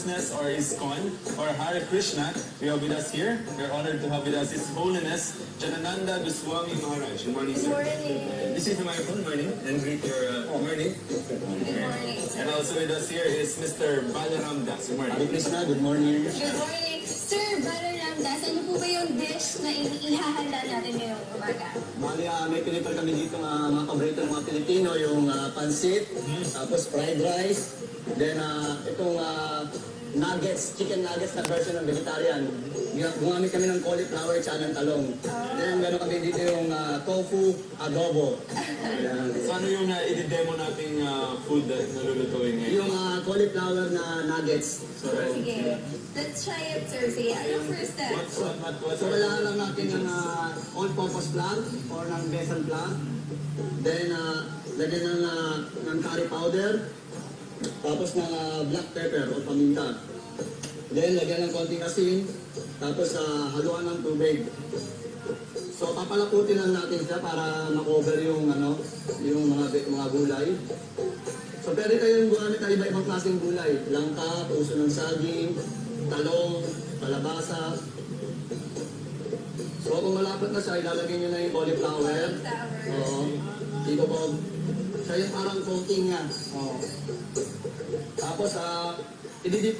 Consciousness or ISKCON or Hare Krishna, we have with us here. We're honored to have with us His Holiness Janananda Goswami Maharaj. Good morning, Good sir. morning. This is the microphone. Good morning. And greet your morning. Good morning, And sir. also with us here is Mr. Balaram Das. Good morning. Hare Krishna, good morning. Good morning. Sir Balaram Das, ano po ba yung dish na ihahanda natin ngayong umaga? Bali, may pinipar kami dito mga paborito ng mga Pilipino, yung pansit, tapos fried rice, then itong nuggets, chicken nuggets na version ng vegetarian. Gumamit kami ng cauliflower at ng talong. Then meron kami dito yung tofu adobo. Ayan. So ano yung i-demo nating food na nalulutuin ngayon? Yung cauliflower na nuggets. So, Sige, let's try it, sir. Sige, ano first step? What's so kailangan lang natin ng all-purpose flour or ng besan flour. Then, lagyan ng curry powder. Tapos ng black pepper o paminta. Then, lagyan ng konting asin. Tapos, haluan ng tubig. So, papalaputin lang natin siya para makover yung, yung mga gulay. So, pwede kayong gumamit ng iba-ibang klaseng gulay. Langka, puso ng saging, talong, kalabasa. So, kung malapit na siya, ilalagay nyo na yung cauliflower. Oo. Dito po. Siya yung parang coating niya. Oo. Tapos, ididip